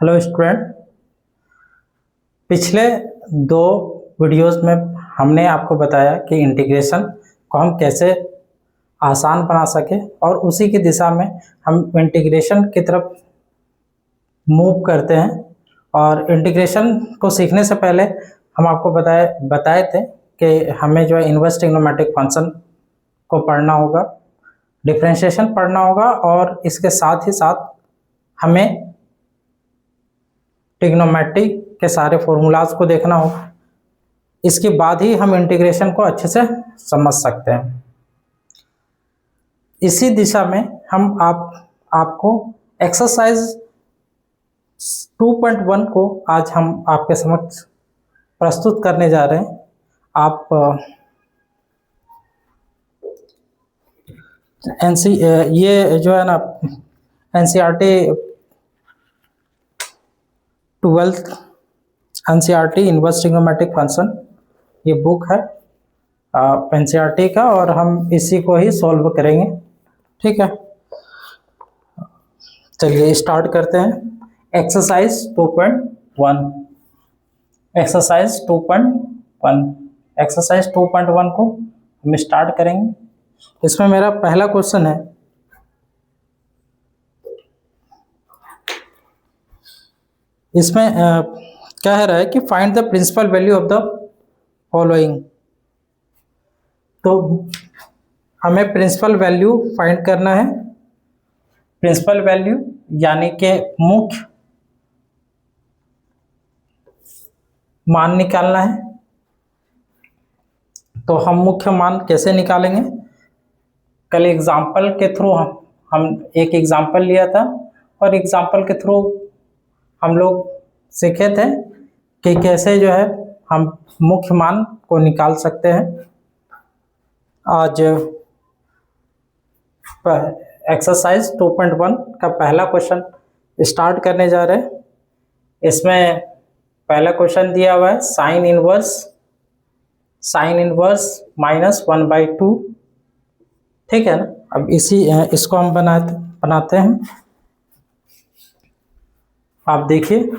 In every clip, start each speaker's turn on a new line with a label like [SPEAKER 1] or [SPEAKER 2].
[SPEAKER 1] Hello student. पिछले दो videos में हमने आपको बताया कि इंटीग्रेशन को हम कैसे आसान बना सके और उसी की दिशा में हम इंटीग्रेशन की तरफ मूव करते हैं। और इंटीग्रेशन को सीखने से पहले हम आपको बताए थे कि हमें जो है इनवर्स ट्रिग्नोमेट्रिक फंक्शन को पढ़ना होगा, डिफरेंशिएशन पढ़ना होगा और इसके साथ ही साथ हमें ट्रिग्नोमेट्री के सारे फॉर्मूलाज को देखना होगा। इसके बाद ही हम इंटीग्रेशन को अच्छे से समझ सकते हैं। इसी दिशा में हम आपको एक्सरसाइज 2.1 को आज हम आपके समक्ष प्रस्तुत करने जा रहे हैं। आप ये जो है ना NCERT 12th NCERT inverse trigonometric function ये बुक है एनसीईआरटी का, और हम इसी को ही सॉल्व करेंगे। ठीक है, चलिए स्टार्ट करते हैं। एक्सरसाइज 2.1 एक्सरसाइज 2.1 को हम स्टार्ट करेंगे। इसमें मेरा पहला क्वेश्चन है, इसमें कह रहा है कि find the principal value of the following. तो हमें प्रिंसिपल वैल्यू फाइंड करना है। प्रिंसिपल वैल्यू यानी कि मुख्य मान निकालना है। तो हम मुख्य मान कैसे निकालेंगे? कल एग्जाम्पल के थ्रू हम एक एग्जाम्पल लिया था और एग्जाम्पल के थ्रू हम लोग सीखे थे कि कैसे जो है हम मुख्य मान को निकाल सकते हैं। आज एक्सरसाइज 2.1 का पहला क्वेश्चन स्टार्ट करने जा रहे हैं। इसमें पहला क्वेश्चन दिया हुआ है साइन इनवर्स -1/2। ठीक है ना। अब इसको हम बनाते हैं। आप देखिए,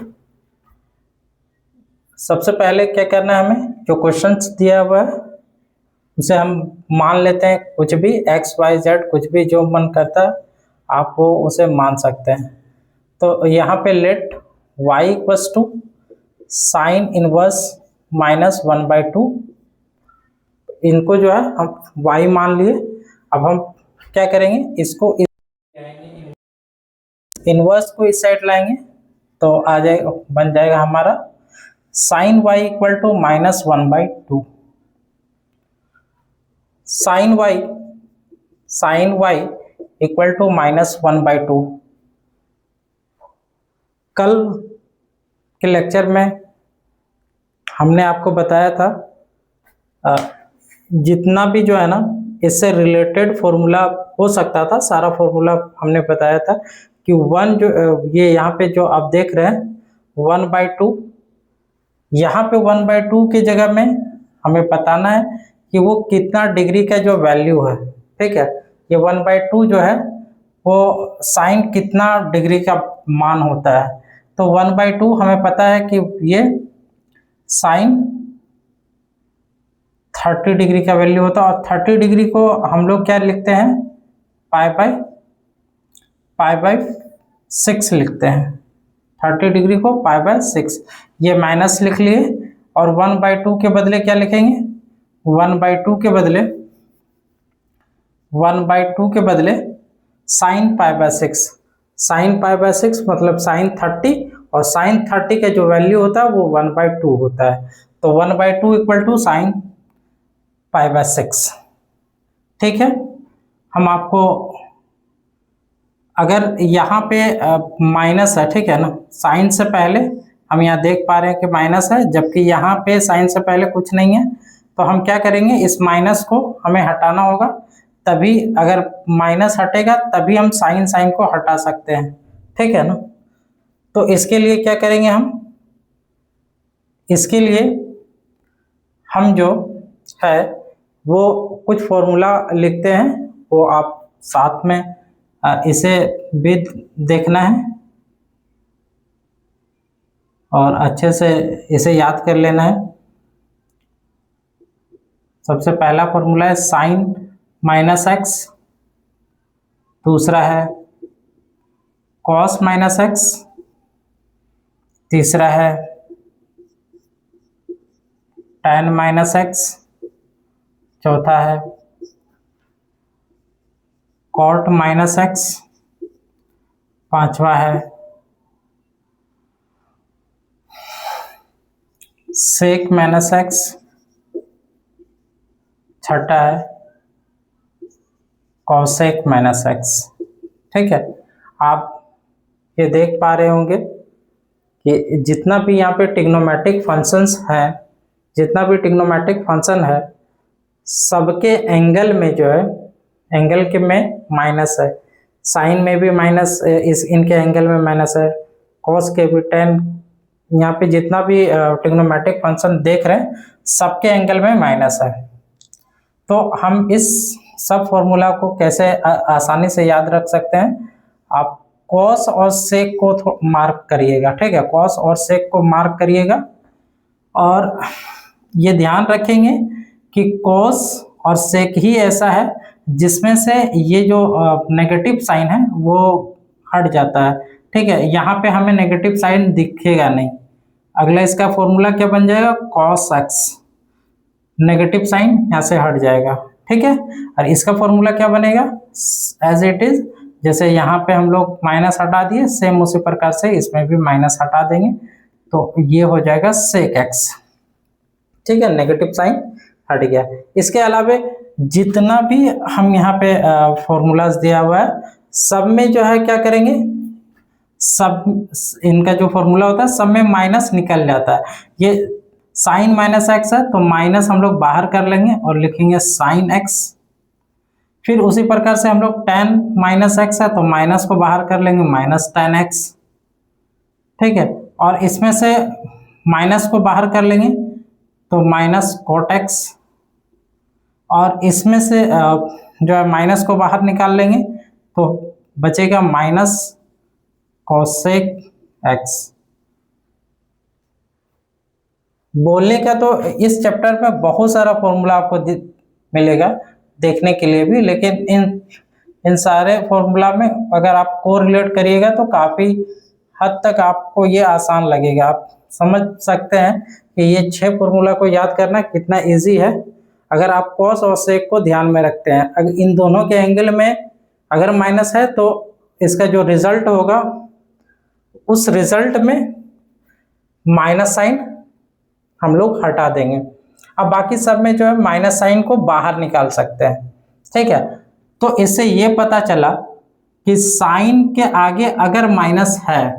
[SPEAKER 1] सबसे पहले क्या करना है, हमें जो क्वेश्चन दिया हुआ है उसे हम मान लेते हैं। कुछ भी x y z कुछ भी जो मन करता है आप वो उसे मान सकते हैं। तो यहाँ पे let y equals to sine inverse -1/2। इनको जो है हम y मान लिए। अब हम क्या करेंगे, इसको इनवर्स को इस साइड लाएंगे तो आ जाएगा, बन जाएगा हमारा sine y equal to -1/2। Sine y equal to -1/2। कल के लेक्चर में हमने आपको बताया था जितना भी जो है ना इससे रिलेटेड फॉर्मूला हो सकता था, सारा फॉर्मूला हमने बताया था कि 1 जो ये यहाँ पे जो आप देख रहे हैं 1/2, यहाँ पे 1/2 की जगह में हमें बताना है कि वो कितना डिग्री का जो वैल्यू है। ठीक है, ये 1/2 जो है वो साइन कितना डिग्री का मान होता है। तो 1/2 हमें पता है कि ये साइन 30 डिग्री का वैल्यू होता है। और 30 डिग्री को हम लोग क्या लिखते हैं, पाई बाय 6 लिखते हैं। 30 डिग्री को पाई/6 ये माइनस लिख लिए। और 1/2 के बदले क्या लिखेंगे, 1/2 के बदले साइन पाई/6 मतलब साइन 30, और साइन 30 का जो वैल्यू होता है वो 1/2 होता है। तो 1/2 इक्वल टू साइन पाई/6। ठीक है, हम आपको अगर यहाँ पे माइनस है, ठीक है ना, साइन से पहले हम यहाँ देख पा रहे हैं कि माइनस है, जबकि यहाँ पे साइन से पहले कुछ नहीं है। तो हम क्या करेंगे, इस माइनस को हमें हटाना होगा। तभी अगर माइनस हटेगा तभी हम साइन को हटा सकते हैं। ठीक है ना। तो इसके लिए क्या करेंगे, इसके लिए हम जो है वो कुछ फॉर्मूला लिखते हैं, वो आप साथ में इसे भी देखना है। और अच्छे से इसे याद कर लेना है। सबसे पहला फॉर्मूला है साइन माइनस एक्स, दूसरा है कॉस माइनस एक्स, तीसरा है tan माइनस एक्स, चौथा है कॉट माइनस एक्स, पांचवा है सेक माइनस एक्स, छठा है कॉसेक माइनस एक्स। ठीक है, आप ये देख पा रहे होंगे कि जितना भी यहाँ पे ट्रिग्नोमेट्रिक फंक्शंस हैं, जितना भी ट्रिग्नोमेट्रिक फंक्शन है, सबके एंगल में जो है, एंगल के में माइनस है। साइन में भी माइनस, इस इनके एंगल में माइनस है, कॉस के भी, टेन, यहाँ पे जितना भी ट्रिग्नोमेट्रिक फंक्शन देख रहे हैं सबके एंगल में माइनस है। तो हम इस सब फॉर्मूला को कैसे आसानी से याद रख सकते हैं। आप कॉस और सेक को मार्क करिएगा। ठीक है, कॉस और सेक को मार्क करिएगा और ये ध्यान रखेंगे कि कॉस और सेक ही ऐसा है जिसमें से ये जो नेगेटिव साइन है वो हट जाता है। ठीक है, यहाँ पे हमें नेगेटिव साइन दिखेगा नहीं। अगला इसका फॉर्मूला क्या बन जाएगा, कॉस एक्स, नेगेटिव साइन यहाँ से हट जाएगा। ठीक है, और इसका फॉर्मूला क्या बनेगा, एज इट इज, जैसे यहाँ पे हम लोग माइनस हटा दिए, सेम उसी प्रकार से इसमें भी माइनस हटा देंगे तो ये हो जाएगा सेक एक्स। ठीक है, नेगेटिव साइन हट गया। इसके अलावा जितना भी हम यहाँ पे फॉर्मूलाज दिया हुआ है सब में जो है क्या करेंगे, सब इनका जो फॉर्मूला होता है सब में माइनस निकल जाता है। ये साइन माइनस एक्स है तो माइनस हम लोग बाहर कर लेंगे और लिखेंगे साइन एक्स। फिर उसी प्रकार से हम लोग टेन माइनस एक्स है तो माइनस को बाहर कर लेंगे, माइनस टेन एक्स। ठीक है, और इसमें से माइनस को बाहर कर लेंगे तो माइनस कोट एक्स, और इसमें से जो है माइनस को बाहर निकाल लेंगे तो बचेगा माइनस कोसेक एक्स। बोलने का तो इस चैप्टर में बहुत सारा फॉर्मूला आपको मिलेगा देखने के लिए भी, लेकिन इन सारे फॉर्मूला में अगर आप को रिलेट करिएगा तो काफ़ी हद तक आपको ये आसान लगेगा। आप समझ सकते हैं कि ये 6 फॉर्मूला को याद करना कितना इजी है अगर आप कॉस और सेक को ध्यान में रखते हैं। अगर इन दोनों के एंगल में अगर माइनस है तो इसका जो रिजल्ट होगा उस रिजल्ट में माइनस साइन हम लोग हटा देंगे। अब बाकी सब में जो है माइनस साइन को बाहर निकाल सकते हैं। ठीक है, तो इससे ये पता चला कि साइन के आगे अगर माइनस है,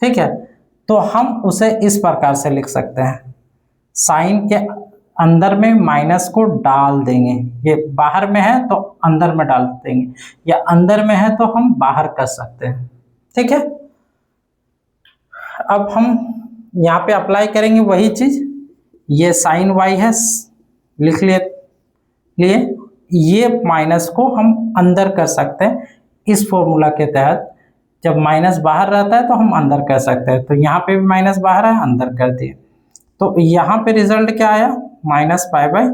[SPEAKER 1] ठीक है, तो हम उसे इस प्रकार से लिख सकते हैं, साइन के अंदर में माइनस को डाल देंगे। ये बाहर में है तो अंदर में डाल देंगे, या अंदर में है तो हम बाहर कर सकते हैं। ठीक है, अब हम यहाँ पे अप्लाई करेंगे वही चीज। ये साइन वाई है, लिख लिए ये माइनस को हम अंदर कर सकते हैं इस फॉर्मूला के तहत। जब माइनस बाहर रहता है तो हम अंदर कर सकते हैं, तो यहाँ पे भी माइनस बाहर है, अंदर कर दिए, तो यहाँ पे रिजल्ट क्या आया, माइनस पाई बाई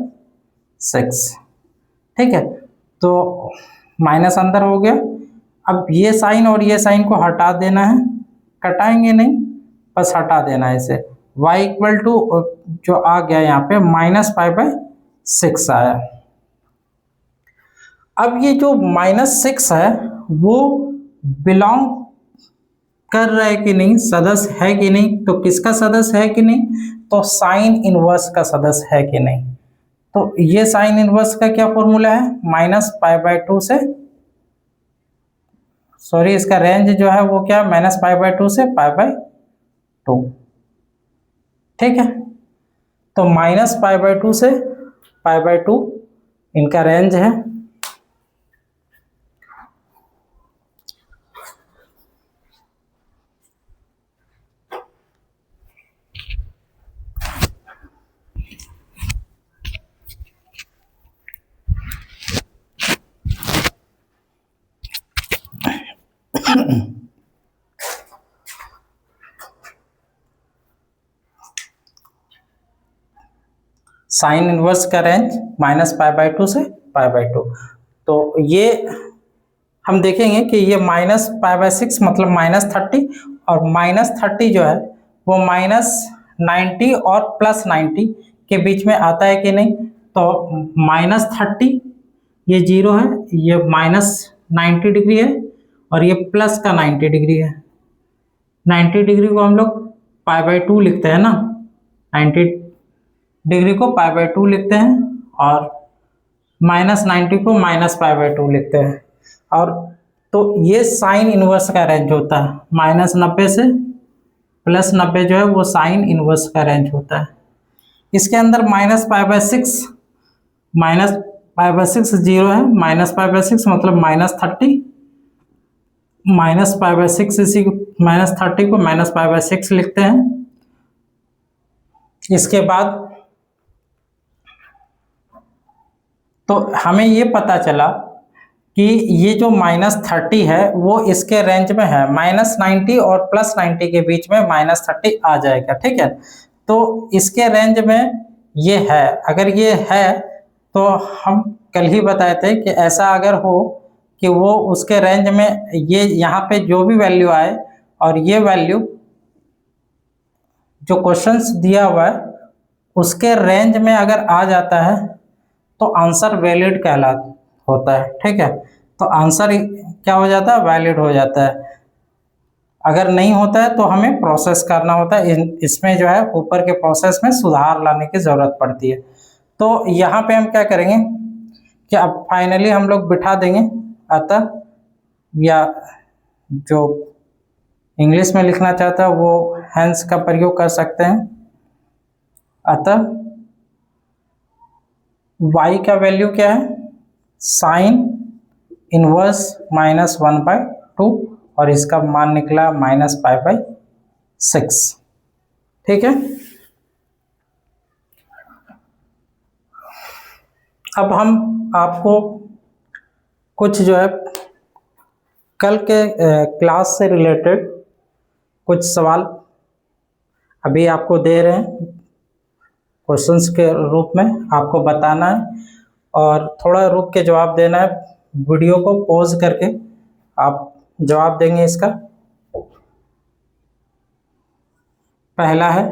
[SPEAKER 1] 6। ठीक है, तो माइनस अंदर हो गया। अब ये साइन और ये साइन को हटा देना है, कटाएंगे नहीं, बस हटा देना है इसे। y इक्वल टू जो आ गया यहाँ पे माइनस पाई बाई 6 आया। अब ये जो -6 है वो बिलोंग कर रहा है कि नहीं, सदस्य है कि नहीं, तो किसका सदस्य है कि नहीं, तो साइन इनवर्स का सदस्य है कि नहीं। तो ये साइन इनवर्स का क्या फॉर्मूला है, -π/2 से, सॉरी इसका रेंज जो है वो क्या, -π/2 से π/2। ठीक है, तो -π/2 से π/2 इनका रेंज है। साइन इनवर्स का रेंज -π/2 से π/2। तो ये हम देखेंगे कि ये -π/6 मतलब -30, और -30 जो है वो -90 और +90 के बीच में आता है कि नहीं। तो -30 ये 0 है, ये -90 डिग्री है, और ये प्लस का 90 डिग्री है। 90 डिग्री को हम लोग π/2 लिखते हैं ना, 90 डिग्री को π/2 लिखते हैं, और -90 को -π/2 लिखते हैं। और तो ये साइन इनवर्स का रेंज होता है, -90 से +90 जो है वो साइन इनवर्स का रेंज होता है। इसके अंदर -π/6 0 है, -π/6 मतलब -30, -π/6 इसी -30 को -π/6 लिखते हैं। इसके बाद तो हमें ये पता चला कि ये जो -30 है वो इसके रेंज में है, -90 और +90 के बीच में -30 आ जाएगा, ठीक है। तो इसके रेंज में ये है, अगर ये है तो हम कल ही बताए थे कि ऐसा अगर हो कि वो उसके रेंज में, ये यहाँ पे जो भी वैल्यू आए और ये वैल्यू जो क्वेश्चंस दिया हुआ है उसके रेंज में अगर आ जाता है तो आंसर वैलिड कहलाता होता है, ठीक है। तो आंसर क्या हो जाता है, वैलिड हो जाता है। अगर नहीं होता है तो हमें प्रोसेस करना होता है, इसमें जो है ऊपर के प्रोसेस में सुधार लाने की ज़रूरत पड़ती है। तो यहाँ पे हम क्या करेंगे कि अब फाइनली हम लोग बिठा देंगे, अतः, या जो इंग्लिश में लिखना चाहता है वो हैंस का प्रयोग कर सकते हैं। अतः y का वैल्यू क्या है, साइन इनवर्स -1/2, और इसका मान निकला -π/6, ठीक है। अब हम आपको कुछ जो है कल के क्लास से रिलेटेड कुछ सवाल अभी आपको दे रहे हैं, क्वेश्चंस के रूप में आपको बताना है, और थोड़ा रुक के जवाब देना है। वीडियो को पॉज करके आप जवाब देंगे इसका। पहला है,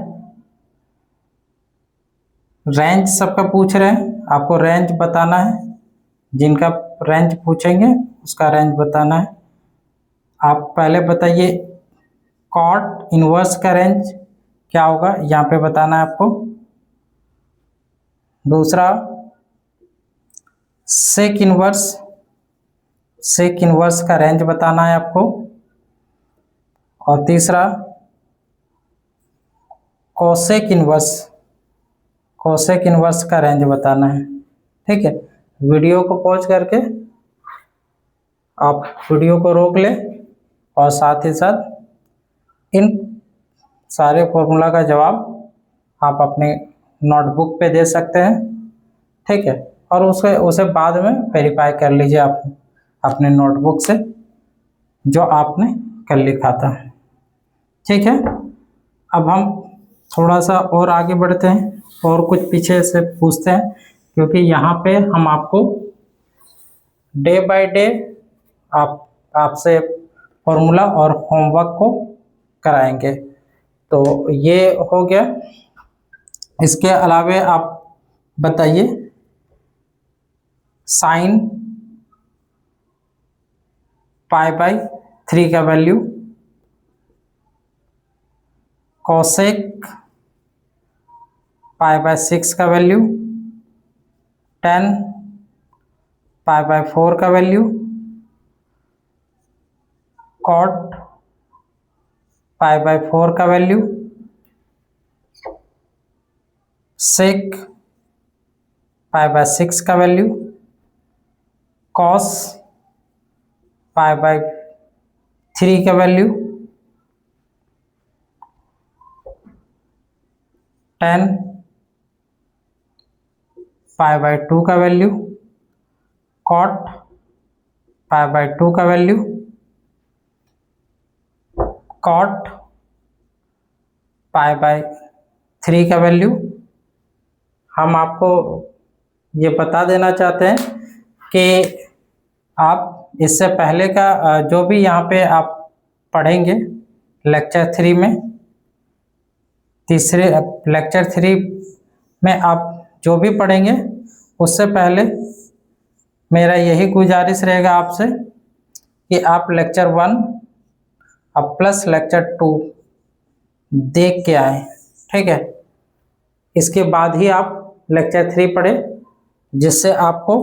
[SPEAKER 1] रेंज सबका पूछ रहे हैं, आपको रेंज बताना है, जिनका रेंज पूछेंगे उसका रेंज बताना है। आप पहले बताइए कॉट इनवर्स का रेंज क्या होगा, यहाँ पे बताना है आपको। दूसरा, सेक इनवर्स का रेंज बताना है आपको। और तीसरा, कोसेक इनवर्स का रेंज बताना है, ठीक है। वीडियो को पॉज करके आप वीडियो को रोक लें, और साथ ही साथ इन सारे फॉर्मूला का जवाब आप अपने नोटबुक पे दे सकते हैं, ठीक है। और उसे बाद में वेरीफाई कर लीजिए आप अपने नोटबुक से जो आपने कल लिखा था, ठीक है। अब हम थोड़ा सा और आगे बढ़ते हैं और कुछ पीछे से पूछते हैं, क्योंकि यहाँ पे हम आपको डे बाय डे आपसे फॉर्मूला और होमवर्क को कराएंगे। तो ये हो गया। इसके अलावे आप बताइए साइन π/3 का वैल्यू, कोसेक π/6 का वैल्यू, tan π/4 का वैल्यू, कॉट π/4 का वैल्यू, सेक π/6 का वैल्यू, कॉस π/3 का वैल्यू, tan π/2 का वैल्यू, कॉट π/2 का वैल्यू, कॉट π/3 का वैल्यू, हम आपको ये बता देना चाहते हैं कि आप इससे पहले का जो भी यहाँ पे आप पढ़ेंगे लेक्चर 3 में, तीसरे लेक्चर 3 में आप जो भी पढ़ेंगे उससे पहले मेरा यही गुजारिश रहेगा आपसे कि आप लेक्चर 1 अब प्लस लेक्चर 2 देख के आए, ठीक है। इसके बाद ही आप लेक्चर 3 पढ़े, जिससे आपको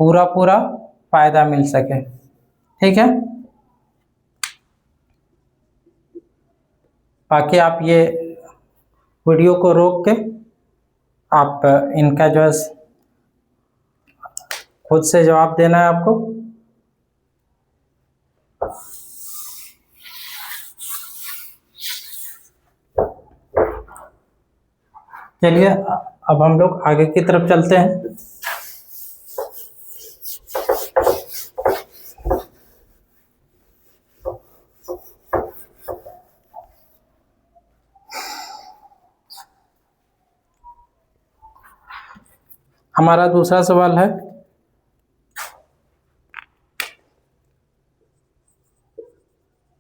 [SPEAKER 1] पूरा फायदा मिल सके, ठीक है। बाकी आप ये वीडियो को रोक के आप इनका जो है खुद से जवाब देना है आपको। चलिए अब हम लोग आगे की तरफ चलते हैं। हमारा दूसरा सवाल है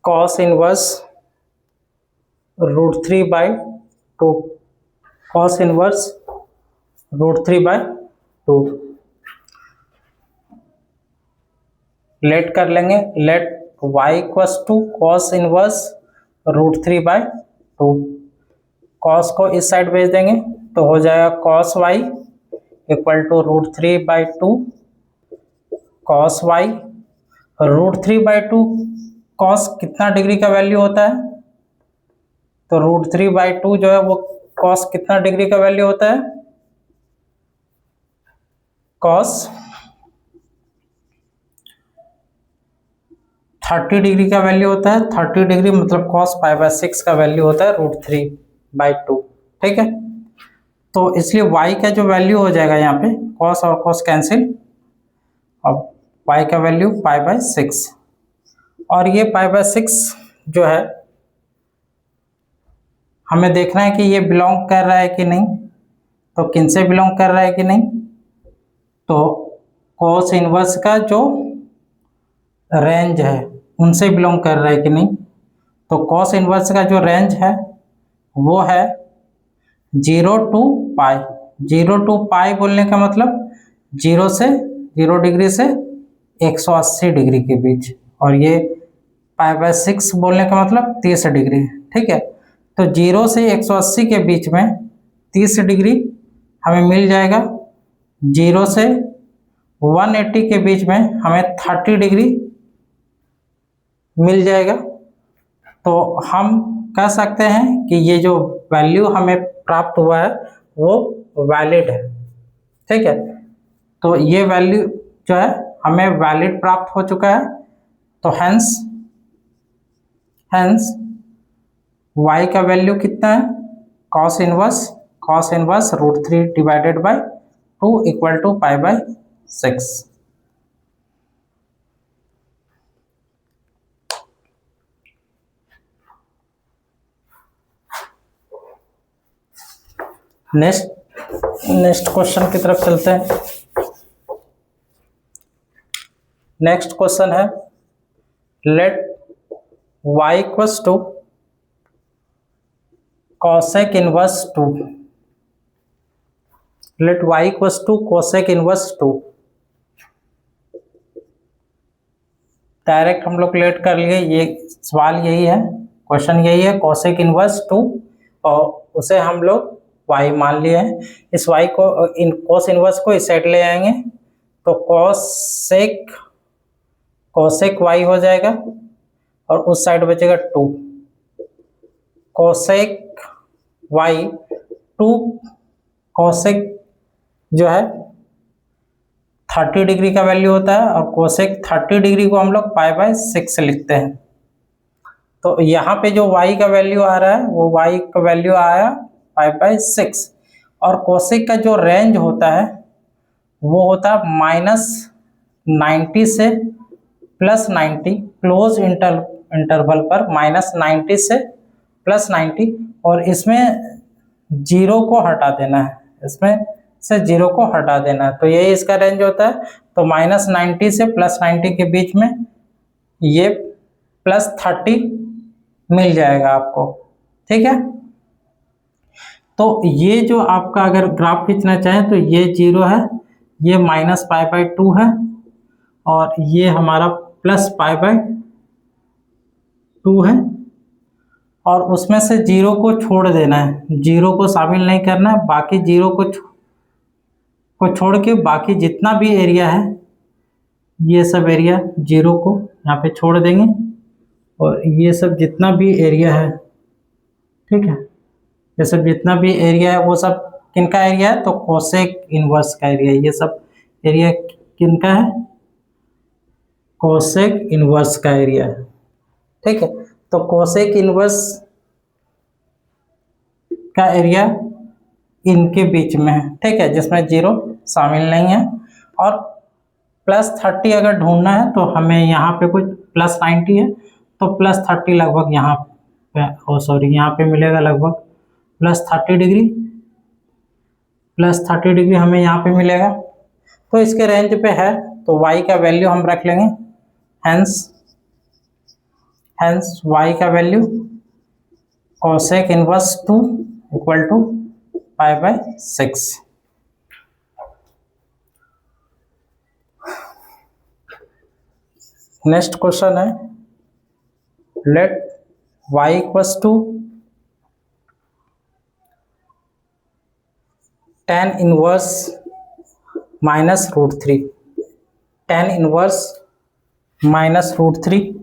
[SPEAKER 1] cos inverse √3/2, cos inverse √3/2 let कर लेंगे। Let y equals to cos inverse √3/2। cos को इस साइड भेज देंगे तो हो जाएगा cos y equal to √3/2 cos y। √3/2 cos कितना डिग्री का वैल्यू होता है? तो √3/2 जो है वो cos कितना डिग्री का वैल्यू होता है? cos 30 डिग्री का वैल्यू होता है। 30 डिग्री मतलब cos π/6 का वैल्यू होता है √3/2, ठीक है। तो इसलिए y का जो वैल्यू हो जाएगा यहाँ पे cos और cos कैंसिल, और y का वैल्यू π/6, और ये π/6 जो है हमें देखना है कि ये बिलोंग कर रहा है कि नहीं। तो किन से बिलोंग कर रहा है कि नहीं? तो cos इनवर्स का जो रेंज है उनसे बिलोंग कर रहा है कि नहीं। तो cos इनवर्स का जो रेंज है वो है 0 to π। 0 to π बोलने का मतलब 0 डिग्री से 180 डिग्री के बीच, और ये π/6 बोलने का मतलब 30 डिग्री, ठीक है। तो 0 से 180 के बीच में 30 डिग्री हमें मिल जाएगा। 0 से 180 के बीच में हमें 30 डिग्री मिल जाएगा। तो हम कह सकते हैं कि ये जो वैल्यू हमें प्राप्त हुआ है वो वैलिड है, ठीक है। तो ये वैल्यू जो है हमें वैलिड प्राप्त हो चुका है। तो हेंस y का वैल्यू कितना है? cos inverse √3/2 equal to π/6। Next question की तरफ चलते हैं। नेक्स्ट क्वेश्चन है let y equals to cosec inverse 2। Let y equals to cosec inverse 2। Direct हम लोग लेट कर लिए, ये सवाल यही है, क्वेश्चन यही है, cosec इनवर्स 2, और उसे हम लोग y मान लिए हैं। इस y को cos इनवर्स को इस साइड ले आएंगे तो cosec y हो जाएगा, और उस साइड बचेगा 2। cosec y 2 cosec जो है 30 डिग्री का वैल्यू होता है, और cosec 30 डिग्री को हम लोग π/6 लिखते हैं। तो यहाँ पे जो y का वैल्यू आ रहा है वो y का वैल्यू आया π/6, और cosec का जो रेंज होता है वो होता है -90 से +90, क्लोज इंटरवल पर -90 से +90, और इसमें 0 को हटा देना है, इसमें से 0 को हटा देना है, तो यही इसका रेंज होता है। तो -90 से +90 के बीच में ये +30 मिल जाएगा आपको, ठीक है। तो ये जो आपका अगर ग्राफ खींचना चाहें तो ये 0 है, ये -π/2 है और ये हमारा +π/2 है, और उसमें से 0 को छोड़ देना है, 0 को शामिल नहीं करना है, बाकी 0 को छोड़ के बाकी जितना भी एरिया है ये सब एरिया 0 को यहाँ पे छोड़ देंगे, और ये सब जितना भी एरिया है, ठीक है, ये सब जितना भी एरिया है वो सब किनका एरिया है, तो कोसेक इनवर्स का एरिया। ये सब एरिया किनका है, कोसेक इनवर्स का एरिया है, ठीक है। तो कोसेक इनवर्स का एरिया इनके बीच में है, ठीक है, जिसमें 0 शामिल नहीं है। और +30 अगर ढूंढना है तो हमें यहाँ पे कुछ +90 है, तो +30 लगभग यहाँ पे, यहाँ पे मिलेगा लगभग +30 डिग्री हमें यहाँ पे मिलेगा। तो इसके रेंज पे है, तो y का वैल्यू हम रख लेंगे, हेंस y का value cosec inverse 2 = π/6। Next question है, let y = tan inverse -√3, tan inverse -√3।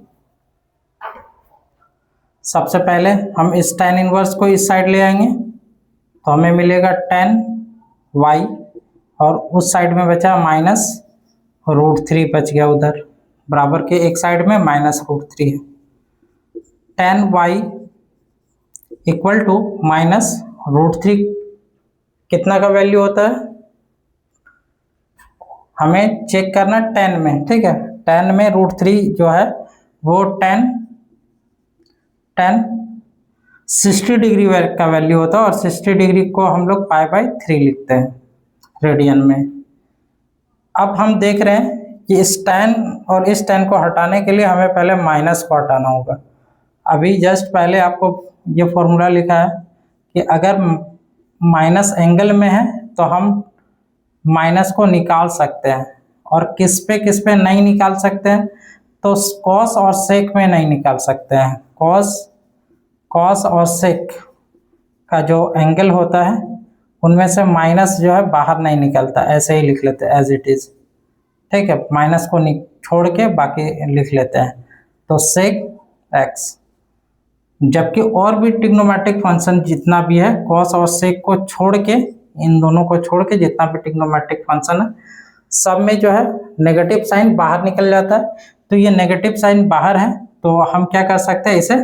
[SPEAKER 1] सबसे पहले हम इस tan इनवर्स को इस साइड ले आएंगे, तो हमें मिलेगा tan y, और उस साइड में बचा -√3 बच गया, उधर बराबर के एक साइड में -√3 है। tan y = -√3 कितना का वैल्यू होता है, हमें चेक करना tan में, ठीक है। tan में √3 जो है वो tan 60 डिग्री का वैल्यू होता है, और 60 डिग्री को हम लोग π/3 लिखते हैं रेडियन में। अब हम देख रहे हैं कि इस tan और इस tan को हटाने के लिए हमें पहले माइनस को हटाना होगा। अभी जस्ट पहले आपको ये फॉर्मूला लिखा है कि अगर माइनस एंगल में है तो हम माइनस को निकाल सकते हैं, और किस पे नहीं निकाल सकते हैं, तो कॉस और सेक में नहीं निकाल सकते हैं। कॉस और सेक का जो एंगल होता है उनमें से माइनस जो है बाहर नहीं निकलता, ऐसे ही लिख लेते हैं एज इट इज, ठीक है। माइनस को छोड़ के बाकी लिख लेते हैं, तो सेक x। जबकि और भी ट्रिग्नोमेट्रिक फंक्शन जितना भी है, कॉस और सेक को छोड़ के, इन दोनों को छोड़ के जितना भी ट्रिग्नोमेट्रिक फंक्शन है सब में जो है नेगेटिव साइन बाहर निकल जाता है। तो ये नेगेटिव साइन बाहर है, तो हम क्या कर सकते हैं, इसे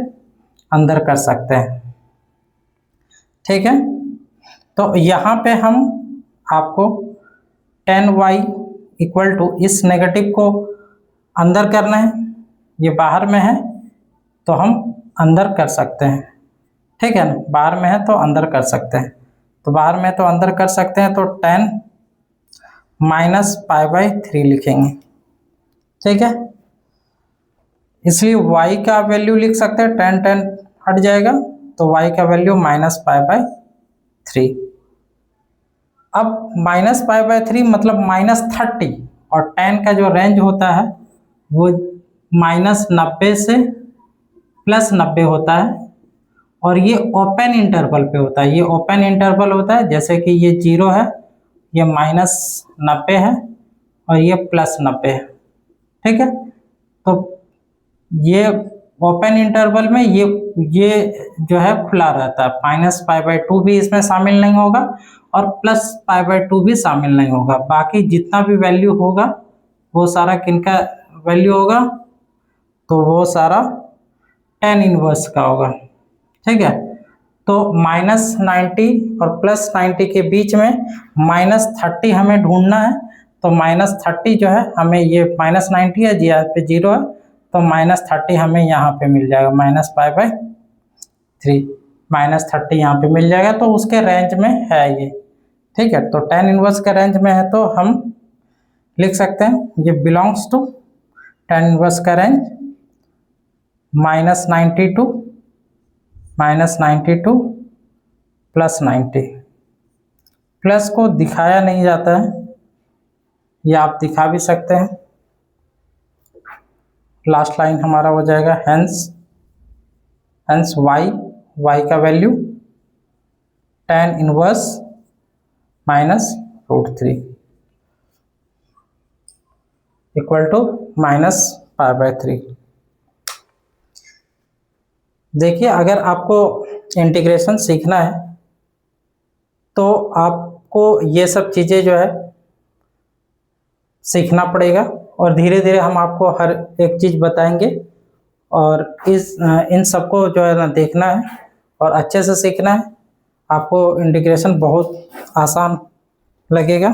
[SPEAKER 1] अंदर कर सकते हैं, ठीक है। तो यहाँ पे हम आपको tan y = इस नेगेटिव को अंदर करना है, ये बाहर में है तो हम अंदर कर सकते हैं, ठीक है ना। बाहर में है तो अंदर कर सकते हैं, तो बाहर में तो अंदर कर सकते हैं, तो tan -π/3 लिखेंगे, ठीक है। इसलिए y का वैल्यू लिख सकते हैं, tan हट जाएगा तो y का वैल्यू -π/3। अब -π/3 मतलब -30, और tan का जो रेंज होता है वो -90 से +90 होता है, और ये ओपन इंटरवल पे होता है। ये ओपन इंटरवल होता है, जैसे कि ये 0 है, ये -90 है, और ये +90 है, ठीक है। तो ये ओपन इंटरवल में ये जो है खुला रहता है, -π/2 भी इसमें शामिल नहीं होगा और +π/2 भी शामिल नहीं होगा। बाकी जितना भी वैल्यू होगा वो सारा किनका वैल्यू होगा, तो वो सारा tan इनवर्स का होगा, ठीक है। तो -90 और +90 के बीच में -30 हमें ढूंढना है, तो -30 जो है हमें, ये -90 है, यहाँ पे 0 है, तो -30 हमें यहाँ पे मिल जाएगा, -π/3 -30 यहाँ पे मिल जाएगा, तो उसके रेंज में है ये, ठीक है, तो tan इनवर्स का रेंज में है तो हम लिख सकते हैं ये बिलोंग्स टू tan इनवर्स का रेंज -92 प्लस 90। प्लस को दिखाया नहीं जाता है, या आप दिखा भी सकते हैं। लास्ट लाइन हमारा हो जाएगा हेंस y का value tan inverse -√3 equal to -π/3। देखिए, अगर आपको इंटीग्रेशन सीखना है तो आपको ये सब चीज़ें जो है सीखना पड़ेगा, और धीरे धीरे हम आपको हर एक चीज़ बताएंगे, और इन सबको जो है ना देखना है और अच्छे से सीखना है। आपको इंटीग्रेशन बहुत आसान लगेगा।